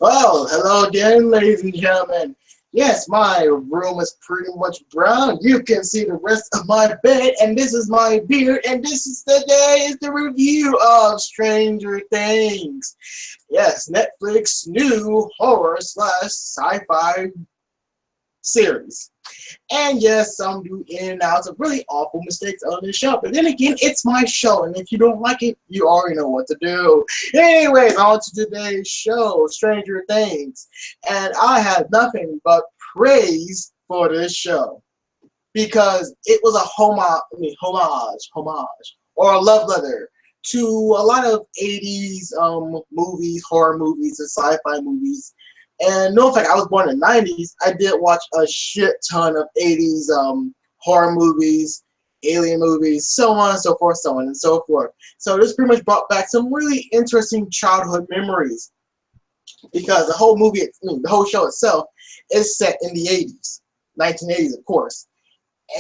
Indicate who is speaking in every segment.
Speaker 1: Well, hello again, ladies and gentlemen. Yes, my room is pretty much brown. You can see the rest of my bed, and this is my beard, and this is the review of Stranger Things. Yes, Netflix new horror slash sci-fi series. And yes, some do in and outs of really awful mistakes on this show. But then again, it's my show, and if you don't like it, you already know what to do. Anyways, on to today's show, Stranger Things. And I have nothing but praise for this show. Because it was a homage, or a love letter to a lot of 80s movies, horror movies, and sci-fi movies. And no fact, I was born in the 90s. I did watch a shit ton of 80s horror movies, alien movies, so on and so forth, so on and so forth. So this pretty much brought back some really interesting childhood memories. Because the whole movie, the whole show itself is set in the 80s, 1980s, of course.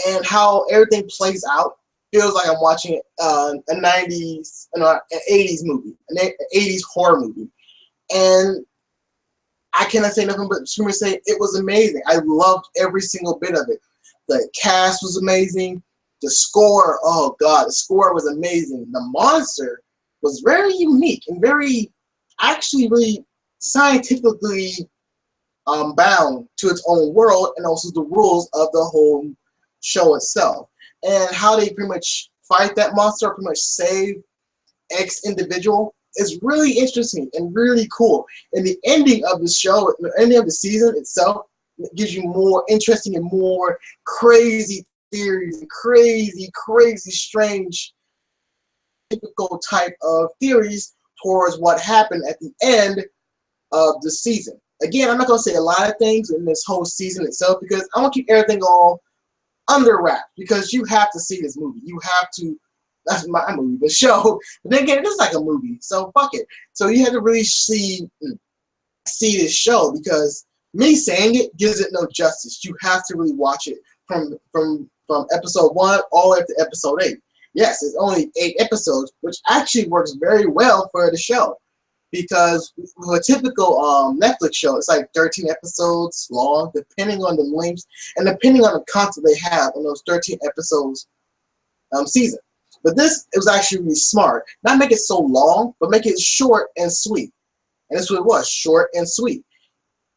Speaker 1: And how everything plays out feels like I'm watching a 90s, an 80s movie, an 80s horror movie. And I cannot say nothing but say it was amazing. I loved every single bit of it. The cast was amazing. The score, oh god, the score was amazing. The monster was very unique and very, actually really scientifically bound to its own world and also the rules of the whole show itself. And how they pretty much fight that monster, pretty much save X individual, is really interesting and really cool. And the ending of the show, the ending of the season itself, gives you more interesting and more crazy theories, crazy, strange, typical type of theories towards what happened at the end of the season. Again, I'm not going to say a lot of things in this whole season itself because I want to keep everything all under wraps because you have to see this movie. You have to. That's my movie, the show. But then again, it is like a movie, so fuck it. So you have to really see this show because me saying it gives it no justice. You have to really watch it from episode 1 all the way up to episode 8. Yes, it's only 8 episodes, which actually works very well for the show because with a typical Netflix show, it's like 13 episodes long, depending on the length and depending on the content they have on those 13 episodes season. But this, it was actually really smart. Not make it so long, but make it short and sweet. And that's what it was, short and sweet.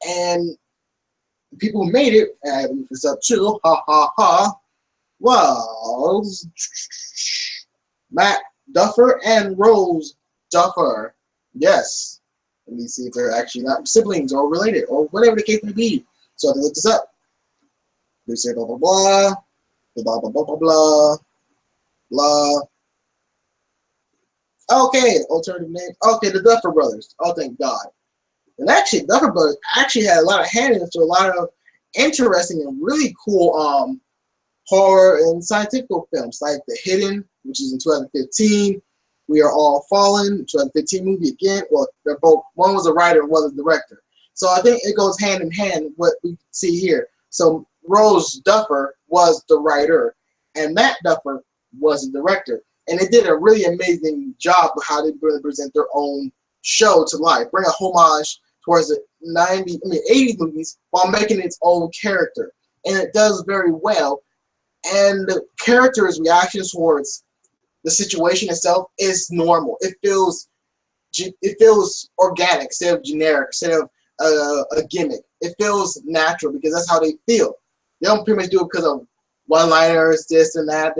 Speaker 1: And the people who made it, and I looked this up too, was Matt Duffer and Rose Duffer. Yes. Let me see if they're actually not siblings or related or whatever the case may be. So I have to look this up. They say blah, blah, blah, blah, blah, blah, blah, blah. Blah. Okay, alternative name. Okay, the Duffer Brothers. Oh, thank God. And actually, Duffer Brothers actually had a lot of hand into a lot of interesting and really cool horror and scientific films, like The Hidden, which is in 2015. We Are All Fallen, 2015 movie again. Well, they're both. One was a writer and one was a director. So I think it goes hand in hand what we see here. So Rose Duffer was the writer, and Matt Duffer was the director, and they did a really amazing job of how they present their own show to life, bring a homage towards the 80s movies while making its own character, and it does very well. And the character's reaction towards the situation itself is normal. It feels organic instead of generic, instead of a gimmick. It feels natural because that's how they feel. They don't pretty much do it because of one-liners, this and that.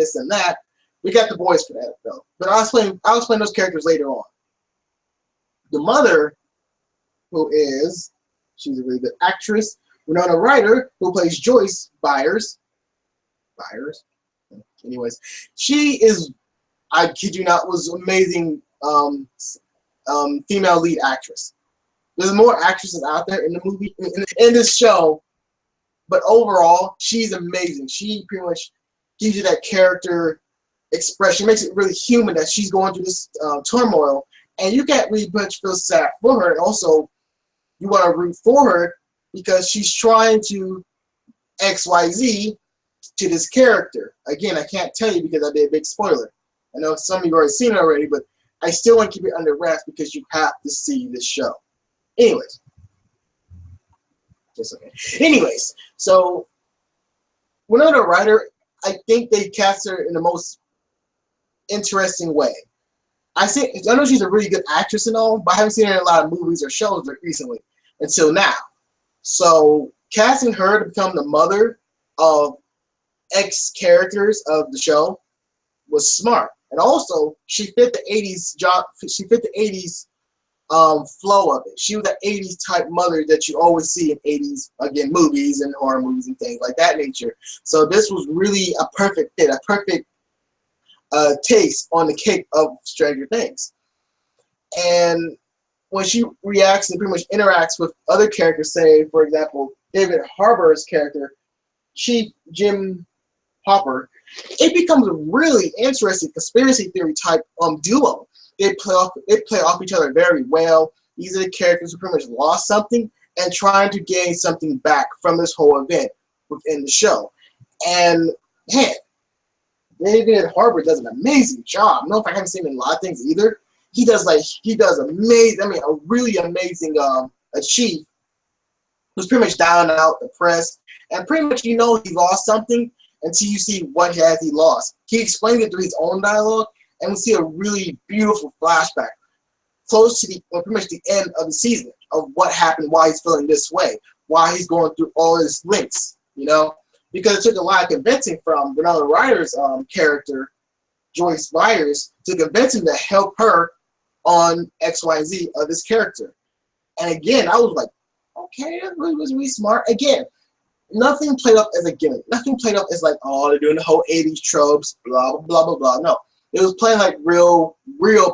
Speaker 1: We got the boys for that, though. But I'll explain those characters later on. The mother, she's a really good actress, Winona Ryder, who plays Joyce Byers. Anyways, she is, I kid you not, was amazing female lead actress. There's more actresses out there in the movie, in this show, but overall, she's amazing. She pretty much gives you that character expression, makes it really human that she's going through this turmoil, and you can't really much feel sad for her, and also you want to root for her because she's trying to XYZ to this character. Again, I can't tell you because I did a big spoiler. I know some of you have already seen it already, but I still want to keep it under wraps because you have to see this show. Anyways, Just okay. Anyways, so Winona Ryder, I think they cast her in the most interesting way. I know she's a really good actress and all, but I haven't seen her in a lot of movies or shows recently until now. So casting her to become the mother of ex characters of the show was smart, and also she fit the '80s job. She fit the '80s flow of it. She was the '80s type mother that you always see in '80s movies and horror movies and things like that nature. So this was really a perfect fit, a perfect taste on the cake of Stranger Things. And when she reacts and pretty much interacts with other characters, say for example David Harbour's character, Chief Jim Hopper, it becomes a really interesting conspiracy theory type duo. They play off each other very well. These are the characters who pretty much lost something and trying to gain something back from this whole event within the show. And man, David Harbour does an amazing job. I don't know if I haven't seen him in a lot of things either. He does amazing. I mean, a really amazing a chief who's pretty much down and out, depressed, and pretty much he lost something until you see what he lost. He explained it through his own dialogue, and we see a really beautiful flashback close to pretty much the end of the season of what happened, why he's feeling this way, why he's going through all his links, because it took a lot of convincing from Winona Ryder's character, Joyce Byers, to convince him to help her on X, Y, Z of this character. And again, I was like, okay, that was really smart. Again, nothing played up as a gimmick. Nothing played up as like, oh, they're doing the whole 80s tropes, blah, blah, blah, blah. No. It was playing like real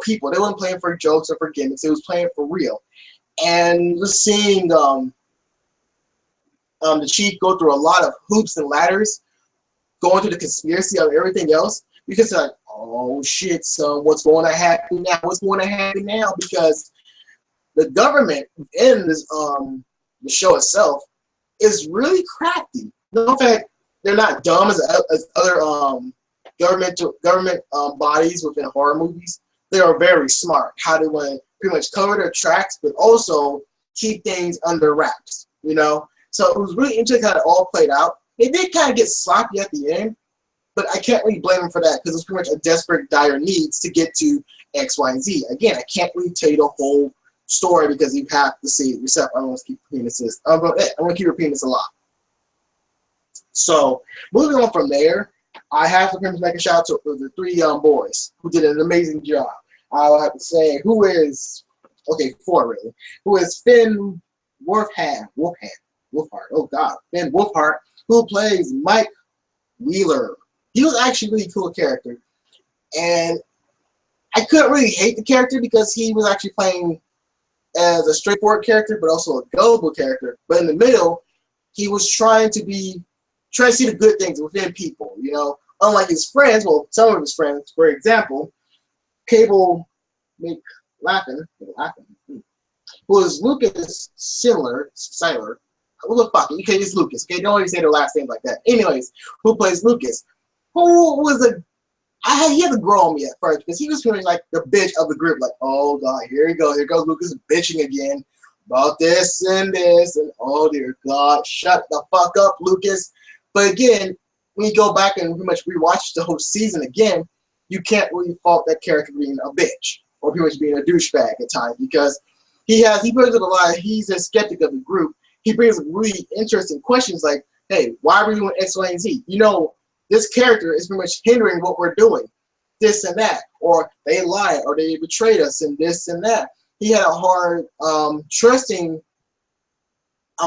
Speaker 1: people. They weren't playing for jokes or for gimmicks. It was playing for real. And just seeing the chief go through a lot of hoops and ladders, going through the conspiracy of everything else, because they're like, oh shit, so what's going to happen now? What's going to happen now? Because the government in this the show itself is really crafty. No, in fact, they're not dumb as other government bodies within horror movies. They are very smart. How they want to pretty much cover their tracks, but also keep things under wraps. So it was really interesting how it all played out. It did kind of get sloppy at the end, but I can't really blame them for that because it's pretty much a desperate, dire needs to get to X, Y, and Z. Again, I can't really tell you the whole story because you have to see it yourself. I don't want to keep repeating this. I'm going to keep repeating this a lot. So moving on from there, I have to make a shout out to the three young boys who did an amazing job. I'll have to say four really. Who is Finn Wolfhard? Oh God, Finn Wolfhard, who plays Mike Wheeler. He was actually a really cool character, and I couldn't really hate the character because he was actually playing as a straightforward character, but also a gullible character. But in the middle, he was trying to see the good things within people. Unlike his friends, well, some of his friends, for example, Cable McLaughlin, who is Lucas Siler. Well, the fuck, okay, it's Lucas. Okay, don't even say their last name like that. Anyways, who plays Lucas? Who was he had to grow on me at first because he was feeling like the bitch of the group. Like, oh God, here he goes. Here goes Lucas bitching again about this and this. And oh dear God, shut the fuck up, Lucas. But again, when you go back and pretty much rewatch the whole season again, you can't really fault that character being a bitch or pretty much being a douchebag at times because he brings up a lot. He's a skeptic of the group. He brings up really interesting questions like, hey, why are we doing X, Y, and Z? This character is pretty much hindering what we're doing, this and that, or they lied, or they betrayed us, and this and that. He had a hard trusting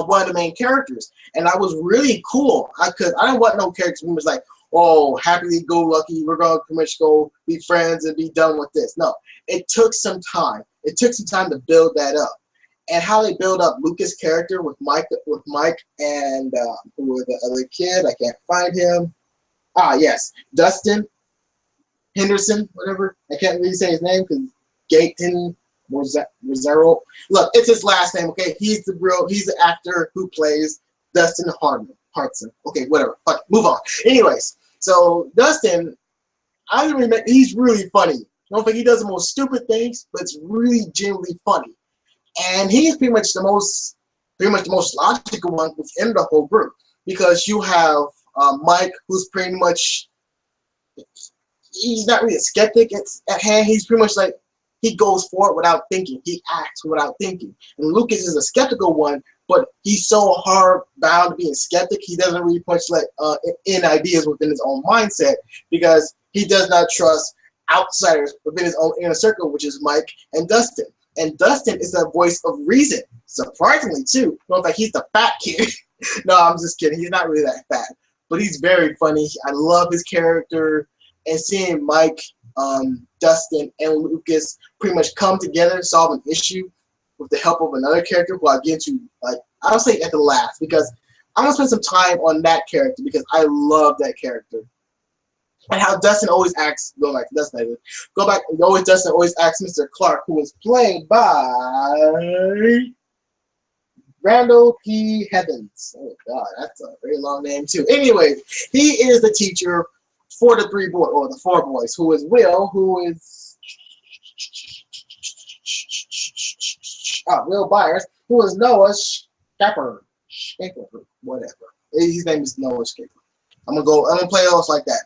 Speaker 1: one of the main characters, and that was really cool. I didn't want no character who was like, oh, happily go lucky, we're gonna pretty much go be friends and be done with this. No, it took some time. It took some time to build that up, and how they build up Lucas' character with Mike, and who was the other kid? I can't find him. Yes, Dustin Henderson, whatever. I can't really say his name because Gaten Rosario. Look, it's his last name, okay? He's the actor who plays Dustin Hartson. Okay, whatever. Fuck, move on. Anyways, so Dustin, he's really funny. I don't think he does the most stupid things, but it's really genuinely funny. And he's pretty much the most pretty much the most logical one within the whole group, because you have Mike, who's pretty much, he's not really a skeptic at hand. He's pretty much like, he goes for it without thinking. He acts without thinking. And Lucas is a skeptical one, but he's so hard bound to being a skeptic, he doesn't really much let in ideas within his own mindset, because he does not trust outsiders within his own inner circle, which is Mike and Dustin. And Dustin is the voice of reason, surprisingly too. In fact, he's the fat kid. No, I'm just kidding. He's not really that fat, but he's very funny. I love his character, and seeing Mike, Dustin, and Lucas pretty much come together and solve an issue with the help of another character who I'll get into, like, I'll say at the last, because I'm gonna spend some time on that character because I love that character. And how Dustin always acts, Dustin always acts Mr. Clark, who was played by Randall P. Heavens. Oh God, that's a very long name too. Anyway, he is the teacher for the four boys, who is Will, who is Will Byers, who is Noah Schaefer, whatever. His name is Noah Schaefer. I'm gonna play it off like that.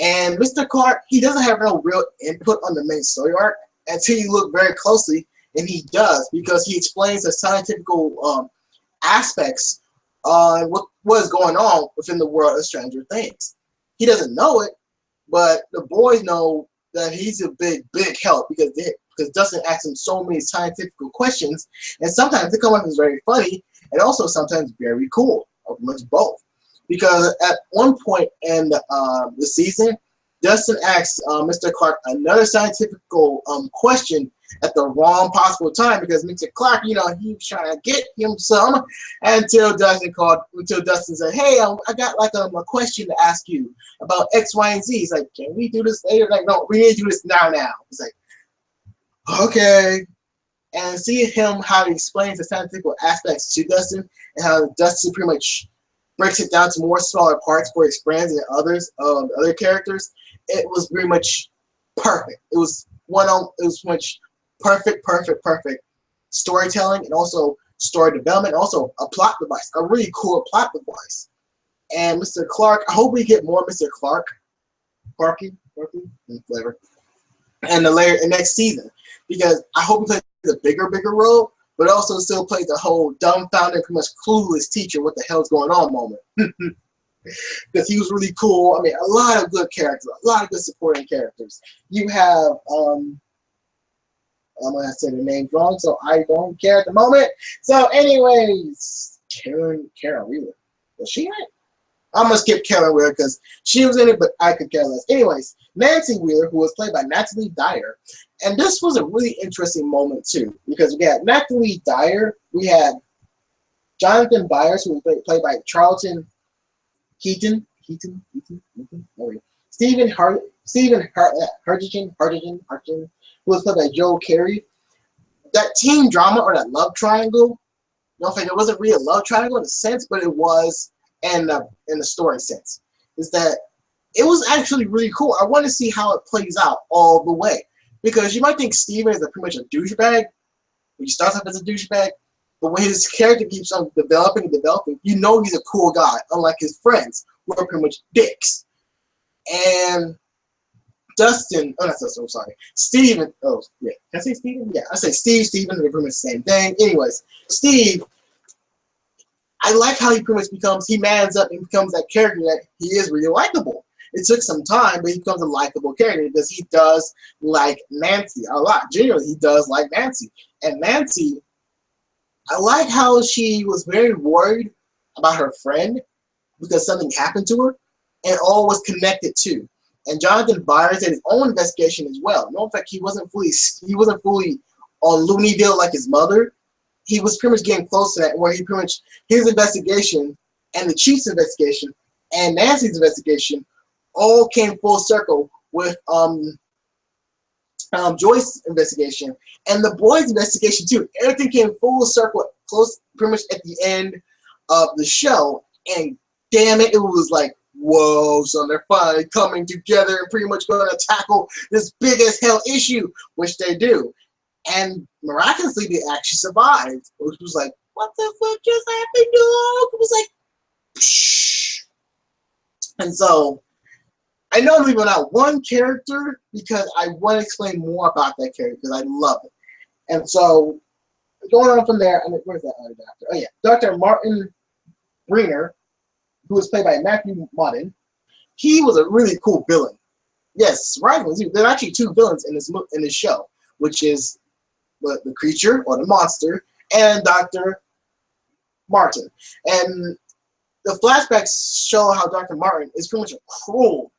Speaker 1: And Mr. Clark, he doesn't have no real input on the main story arc until you look very closely, and he does, because he explains the scientific aspects on what is going on within the world of Stranger Things. He doesn't know it, but the boys know that he's a big help, because Dustin asks him so many scientific questions, and sometimes they come up as very funny, and also sometimes very cool, or much both. Because at one point in the season, Dustin asks Mr. Clark another scientific question at the wrong possible time, because Mr. Clark, he was trying to get him some, until Dustin said, "Hey, I got like a question to ask you about X, Y, and Z." He's like, "Can we do this later?" Like, "No, we need to do this now." It's like, okay. And see how he explains the scientific aspects to Dustin, and how Dustin pretty much breaks it down to more smaller parts for his friends and other characters. It was pretty much perfect. It was much perfect storytelling, and also story development, also a plot device, a really cool plot device. And Mr. Clark, I hope we get more Mr. Clarky, whatever, and the next season, because I hope he plays a bigger role, but also still plays the whole dumbfounded, pretty much clueless teacher, what the hell's going on moment. Because he was really cool. I mean, a lot of good characters, a lot of good supporting characters. You have, I'm going to say the names wrong, so I don't care at the moment. So anyways, Cara Wheeler. Was she in it? I'm going to skip Cara Wheeler because she was in it, but I could care less. Anyways, Nancy Wheeler, who was played by Natalie Dyer. And this was a really interesting moment, too, because we had Natalie Dyer, we had Jonathan Byers, who was played by Charlton Heston, Stephen Hurtigan, who was played by Joe Carey. That teen drama, or that love triangle, it wasn't really a love triangle in a sense, but it was in the story sense, is that it was actually really cool. I want to see how it plays out all the way. Because you might think Steven is pretty much a douchebag. He starts off as a douchebag, but when his character keeps on developing, you know he's a cool guy, unlike his friends, who are pretty much dicks. And Dustin, I'm sorry. Steven, can I say Steven? Yeah, I say Steven, they're pretty much the same thing. Anyways, Steve, I like how he pretty much he mans up and becomes that character that he is really likable. It took some time, but he becomes a likable character because he does like Nancy a lot. Genuinely, he does like Nancy. And Nancy, I like how she was very worried about her friend because something happened to her, and all was connected too. And Jonathan Byers did his own investigation as well. No, in fact, he wasn't fully on Looneyville like his mother. He was pretty much getting close to that, where he pretty much his investigation and the chief's investigation and Nancy's investigation all came full circle with Joyce's investigation and the boys' investigation too. Everything came full circle, close, pretty much at the end of the show. And damn it, it was like, whoa! So they're finally coming together and pretty much going to tackle this big as hell issue, which they do. And miraculously, they actually survived, which was like, what the fuck just happened, dog? It was like, psh. And so, I know I'm leaving out one character because I want to explain more about that character because I love it. And so, going on from there, I mean, where's that other doctor? Oh yeah, Dr. Martin Briner, who was played by Matthew Modern. He was a really cool villain. Yes, surprisingly, there are actually two villains in this show, which is the creature or the monster and Dr. Martin. And the flashbacks show how Dr. Martin is pretty much a cruel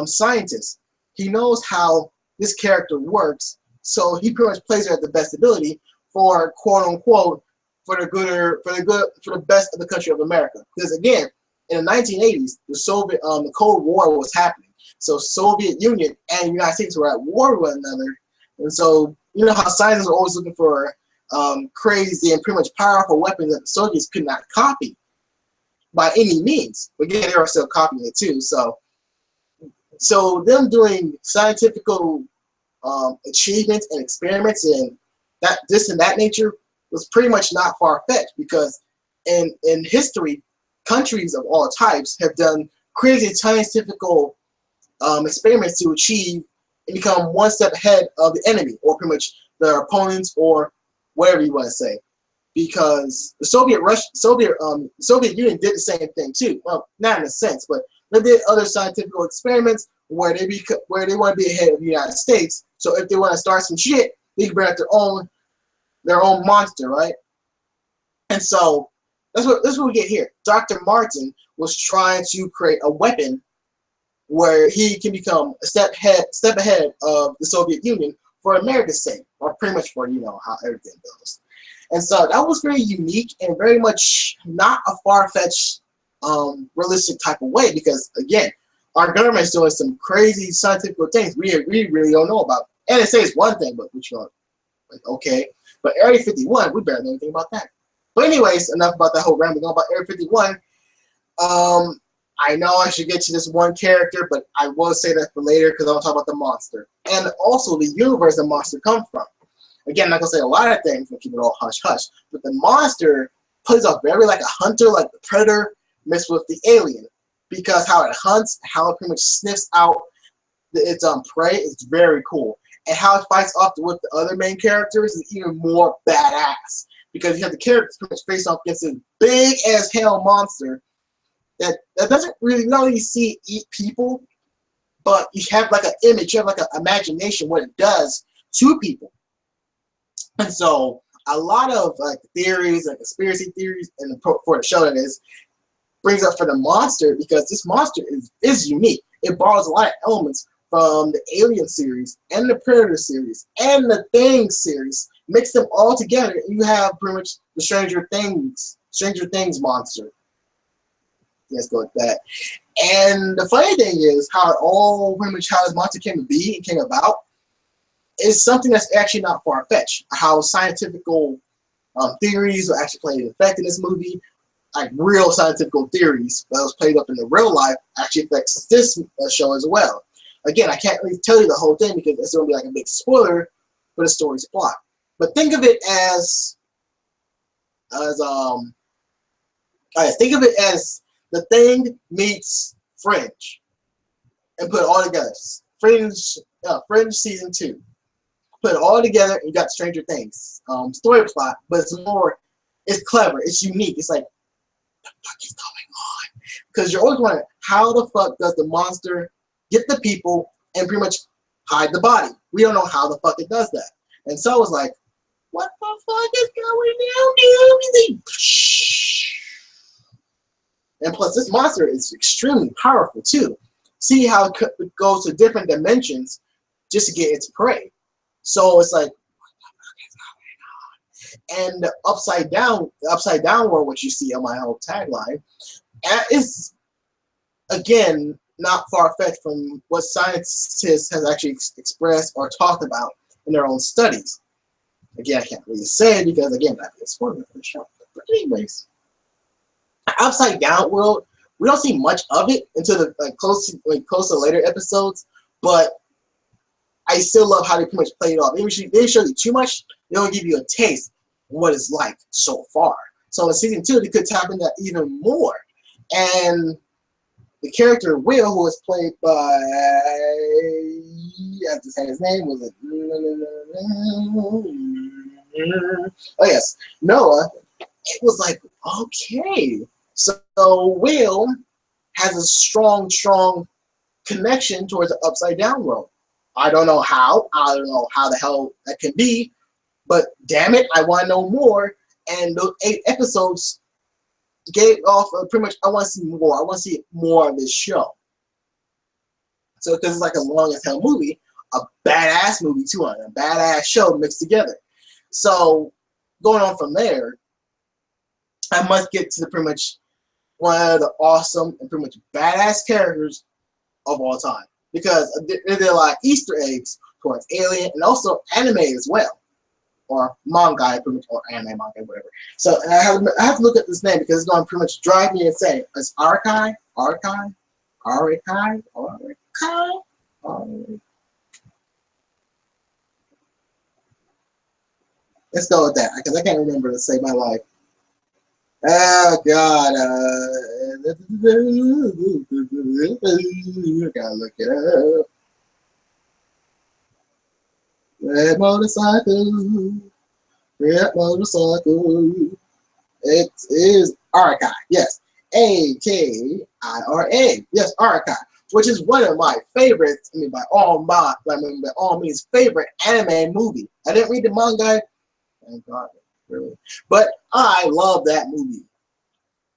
Speaker 1: scientist. He knows how this character works, so he pretty much plays her at the best ability for quote unquote for the best of the country of America. Because again, in the 1980s, the Cold War was happening. So Soviet Union and the United States were at war with one another. And so you know how scientists are always looking for crazy and pretty much powerful weapons that the Soviets could not copy by any means. But again, they were still copying it too. So them doing scientific achievements and experiments and that nature was pretty much not far-fetched, because in history, countries of all types have done crazy scientific experiments to achieve and become one step ahead of the enemy, or pretty much their opponents, or whatever you want to say. Because the Soviet Union did the same thing too. Well, not in a sense, but they did other scientific experiments where they want to be ahead of the United States. So if they want to start some shit, they can bring out their own monster, right? And so that's what we get here. Dr. Martin was trying to create a weapon where he can become a step ahead of the Soviet Union for America's sake, or pretty much for how everything goes. And so that was very unique and very much not a far-fetched, realistic type of way, because again, our government's doing some crazy scientific things we really don't know about. And it says one thing, but which one? Like, okay, but Area 51, we barely know anything about that. But anyways, enough about that whole rambling on about Area 51. I know I should get to this one character, but I will say that for later because I want to talk about the monster and also the universe the monster comes from. Again, I'm not gonna say a lot of things, we'll keep it all hush hush. But the monster plays off very like a hunter, like the predator mixed with the alien, because how it hunts, how it pretty much sniffs out its prey is very cool, and how it fights off with the other main characters is even more badass, because you have the characters pretty much face off against this big as hell monster that doesn't really see eat people, but you have like an image, you have like an imagination what it does to people. And so a lot of like theories, like conspiracy theories, and for the show that is, brings up for the monster, because this monster is unique. It borrows a lot of elements from the Alien series and the Predator series and the Thing series. Mix them all together, and you have pretty much the Stranger Things monster. Let's go with that. And the funny thing is how this monster came to be and came about is something that's actually not far-fetched. How scientific theories are actually playing an effect in this movie, like real scientific theories that was played up in the real life actually affects this show as well. Again, I can't really tell you the whole thing because it's going to be like a big spoiler for the story's plot. But think of it as The Thing meets Fringe, and put it all together. Fringe season 2. Put it all together, and you got Stranger Things story plot, but it's clever, it's unique. It's like, what the fuck is going on? Because you're always wondering, how the fuck does the monster get the people and pretty much hide the body? We don't know how the fuck it does that. And so it's like, what the fuck is going on, dude? And plus, this monster is extremely powerful too. See how it goes to different dimensions just to get its prey. So it's like, what the fuck is going on? And the upside down world, which you see on my whole tagline, is again not far-fetched from what scientists have actually expressed or talked about in their own studies. Again, I can't really say it because again, that'd be a spoiler for the show. But anyways, upside down world, we don't see much of it until the close to later episodes, but I still love how they pretty much play it off. They show you too much, they don't give you a taste. what it's like so far. So in season 2, they could tap into that even more. And the character Will, who was played by, I have to say his name, was it? Oh yes, Noah. It was like, okay, so Will has a strong connection towards the upside down world. I don't know how. I don't know how the hell that can be, but damn it, I want to know more. And those 8 episodes gave off pretty much. I want to see more. I want to see more of this show. So because it's like a long as hell movie, a badass movie too, and a badass show mixed together. So going on from there, I must get to the pretty much one of the awesome and pretty much badass characters of all time, because there are a lot of Easter eggs towards Alien and also anime as well, or manga, pretty much, or anime manga, whatever. So I have to look at this name because it's going to pretty much drive me insane. It's Archive. Let's go with that because I can't remember to save my life. Oh God! Gotta look it up. Red motorcycle. It is Archive. Yes, Akira. Yes, Archive, which is one of my favorites. By all means, favorite anime movie. I didn't read the manga. Thank God. Really. But I love that movie.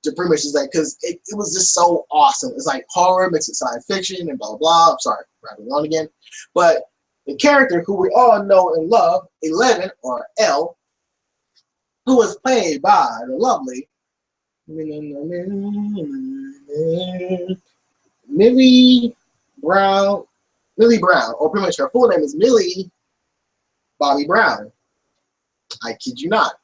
Speaker 1: To pretty much is like, because it was just so awesome. It's like horror mixed with science fiction and blah blah. I'm sorry, rapping on again. But the character who we all know and love, 11 or L, who was played by the lovely Millie Brown, or pretty much her full name is Millie Bobby Brown. I kid you not.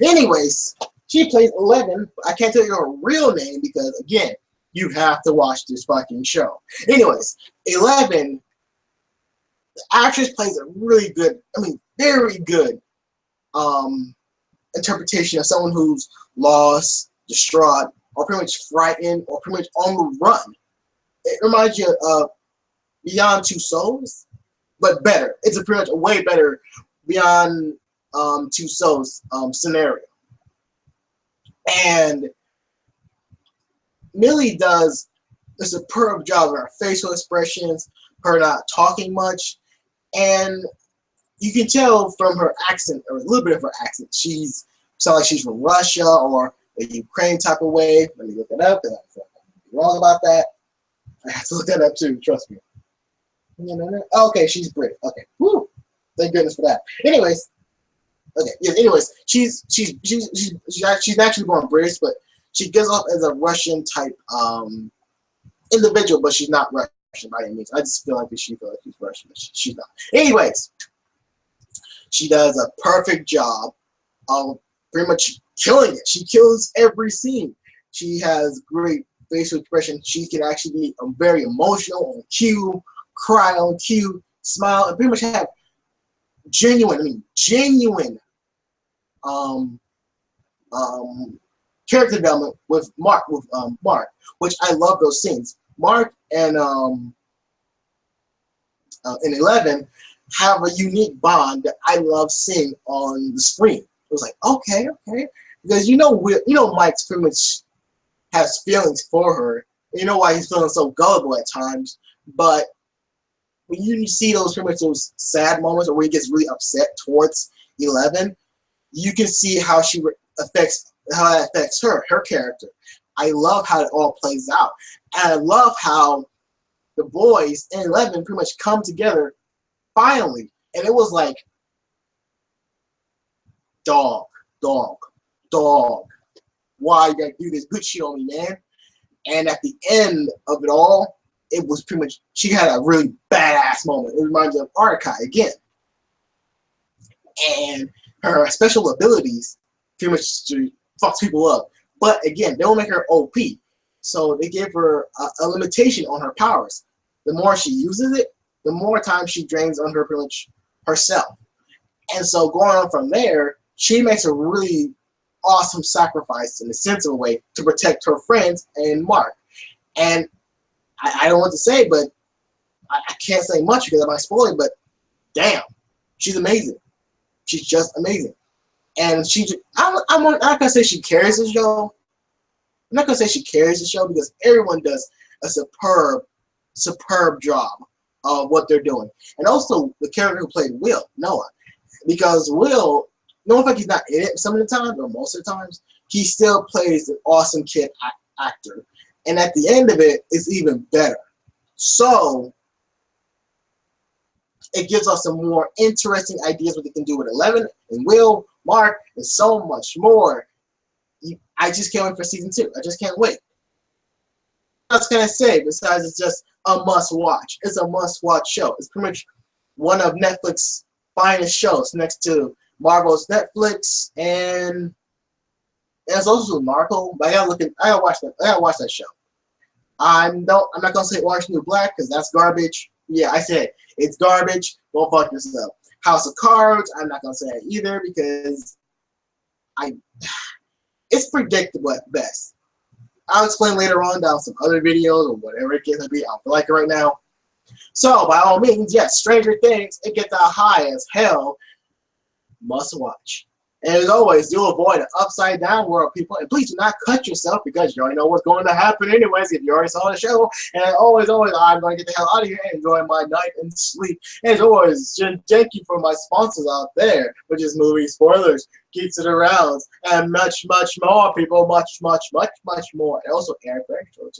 Speaker 1: Anyways, she plays 11. I can't tell you her real name because, again, you have to watch this fucking show. Anyways, 11, the actress plays a really good, very good interpretation of someone who's lost, distraught, or pretty much frightened, or pretty much on the run. It reminds you of Beyond Two Souls, but better. It's a pretty much a way better Beyond Two Souls scenario. And Millie does a superb job of her facial expressions, her not talking much, and you can tell from her accent, or a little bit of her accent, sounds like she's from Russia or the Ukraine type of way. Let me look it up. I'm wrong about that. I have to look that up too. Trust me. Okay, she's British. Okay, woo! Thank goodness for that. Anyways, okay. Yes. Anyways, she's actually born British, but she gives off as a Russian type individual, but she's not Russian by any means. I just feel like she feels like she's Russian, but she's not. Anyways, she does a perfect job of pretty much killing it. She kills every scene. She has great facial expression. She can actually be very emotional on cue, cry on cue, smile, and pretty much have genuine character development with Mark, which I love those scenes. Mark and 11 have a unique bond that I love seeing on the screen. It was like, okay, because Mike's pretty much has feelings for her. You know why he's feeling so gullible at times, but when you see those pretty much those sad moments or where he gets really upset towards 11, you can see how that affects her character. I love how it all plays out. And I love how the boys and 11 pretty much come together finally. And it was like, dog. Why you gotta do this good shit on me, man? And at the end of it all, it was pretty much, she had a really badass moment. It reminds me of Archive again. And her special abilities pretty much fucks people up. But again, they don't make her OP. So they give her a limitation on her powers. The more she uses it, the more time she drains on her pretty much herself. And so going on from there, she makes a really awesome sacrifice in a sense of a way to protect her friends and Mark. And I don't know what to say, but I can't say much because I might spoil it, but damn, she's amazing. She's just amazing. And I'm not going to say she carries the show. I'm not going to say she carries the show because everyone does a superb job of what they're doing. And also the character who played Will, Noah. Because Will, no fact he's not in it some of the time, or most of the times, he still plays an awesome kid actor. And at the end of it, it's even better. So it gives us some more interesting ideas what they can do with Eleven and Will, Mark, and so much more. I just can't wait for season 2. I just can't wait. What else can I say besides it's just a must-watch? It's a must-watch show. It's pretty much one of Netflix's finest shows next to Marvel's Netflix, and it's also Marvel. But I gotta watch that show. I'm not gonna say Orange New Black because that's garbage. Yeah, I said it's garbage. Don't fuck yourself. House of Cards. I'm not gonna say that either because it's predictable at best. I'll explain later on down some other videos or whatever it gets to be. I don't feel like it right now. So by all means, yes, Stranger Things. It gets out high as hell. Must watch. And as always, do avoid an upside down world, people. And please do not cut yourself because you already know what's going to happen anyways if you already saw the show. And always, I'm going to get the hell out of here and enjoy my night and sleep. And as always, thank you for my sponsors out there, which is Movie Spoilers, Geeks and Around, and much, much more, people. Much, much, much, much more. And also Eric Bergstrom.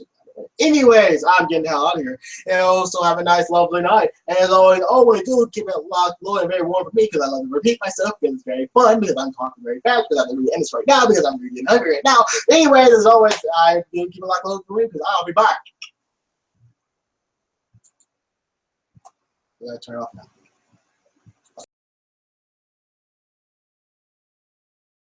Speaker 1: Anyways, I'm getting the hell out of here. And also have a nice, lovely night. And as always do keep it locked, low, and very warm for me because I love to repeat myself because it's very fun because I'm talking very fast because I'm going to end this right now because I'm really getting hungry right now. Anyways, as always, I do keep it locked, low for me because I'll be back. I gotta turn it off now.